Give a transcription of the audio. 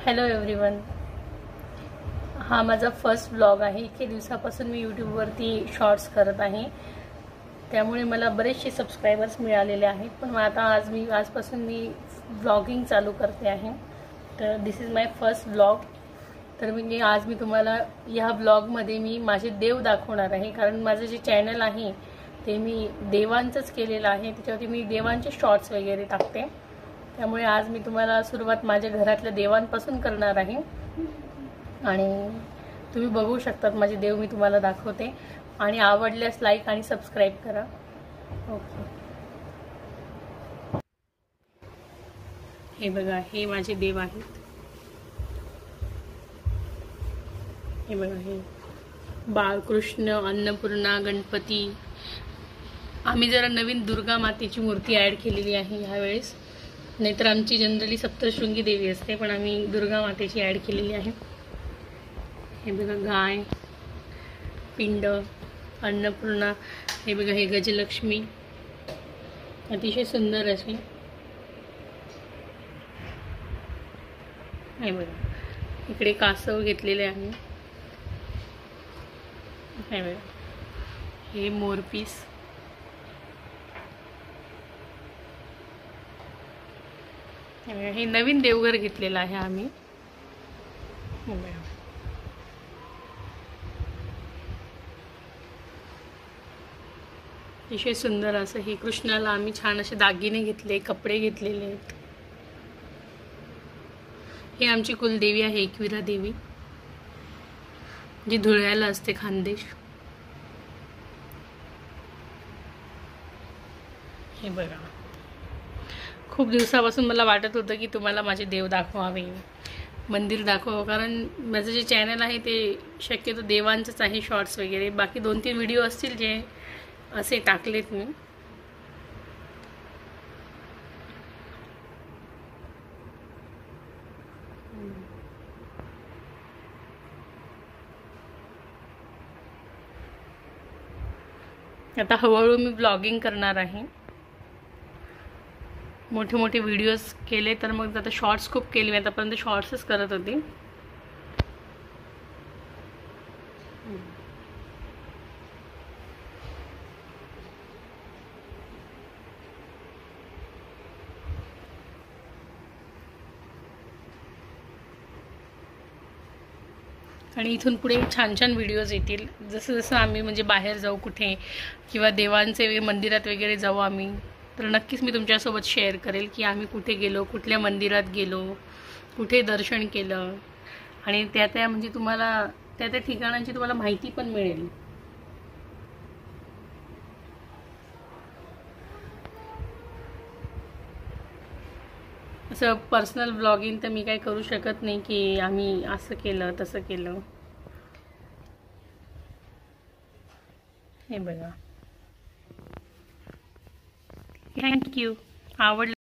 Hello everyone, हा माझा first vlog आहे। इतके दिवसापासून मी यूट्यूबवरती शॉर्ट्स करत आहे, त्यामुळे मला बरेचसे सबस्क्रायबर्स मिळालेले आहेत। पण आता आजपासून मी व्लॉगिंग चालू करते आहे। तर दिस इज माय फर्स्ट व्लॉग। तर आज मी तुम्हाला या व्लॉगमध्ये मी माझे देव दाखवणार आहे, कारण माझं जे चॅनल आहे ते मी देवांचंच केलेलं आहे। त्याच्यावरती मी देवांचे शॉर्ट्स वगैरे टाकते। त्यामुळे आज मी तुम्हाला सुरुवात माझ्या घरातल्या देवांपासून करणार आहे आणि तुम्ही बघू शकतात माझे देव मी तुम्हाला दाखवते। आणि आवडल्यास लाईक आणि सबस्क्राइब करा। ओके, हे बघा, हे माझे देव आहेत। हे बघा, हे बाळकृष्ण, अन्नपूर्णा, गणपती। आम्ही जरा नवीन दुर्गा मातेची मूर्ती ॲड केलेली आहे ह्यावेळेस, नाहीतर आमची जनरली सप्तशृंगी देवी असते, पण आम्ही दुर्गा मातेची ॲड केलेली आहे। हे बघा, गाय, पिंड, अन्नपूर्णा। हे बघा, हे गजलक्ष्मी, अतिशय सुंदर अशी। हे बघा, इकडे कासव घेतलेले आहे। हे बघा, हे मोरपीस। हे नवीन देवघर घेतलेलं आहे आम्ही। अतिशय सुंदर असं हे कृष्णाला आम्ही छान असे दागिने घेतले, कपडे घेतलेले आहेत। हे आमची कुलदेवी आहे, एकविरा देवी, जी धुळ्याला असते, खानदेश। हे बघा, खूप दिवसापासून मला वाटत होतं की तुम्हाला माझे देव दाखवावे, मंदिर दाखवावं, कारण माझं जे चॅनल आहे ते शक्यतो देवांचंच आहे, शॉर्ट्स वगैरे। बाकी 2-3 व्हिडिओ असतील जे असे टाकलेत मी। आता हळूहळू मी ब्लॉगिंग करणार आहे। मोठे मोठे व्हिडिओज केले तर मग आता शॉर्ट्स खूप केले, मी आतापर्यंत शॉर्ट्सच करत होते। आणि इथून पुढे छान छान व्हिडिओज येतील, जसं जसं आम्ही म्हणजे बाहेर जाऊ कुठे, किंवा देवांचे मंदिरात वगैरे जाऊ आम्ही, तर नक्कीच मी तुमच्यासोबत शेअर करेल की आम्ही कुठे गेलो, कुठल्या मंदिरात गेलो, कुठे दर्शन केलं, आणि त्या म्हणजे तुम्हाला त्या ठिकाणांची तुम्हाला माहिती पण मिळेल। असं पर्सनल ब्लॉगिंग तर मी काय करू शकत नाही की आम्ही असं केलं तसं केलं। हे बघा, थँक्यू, आवडलं।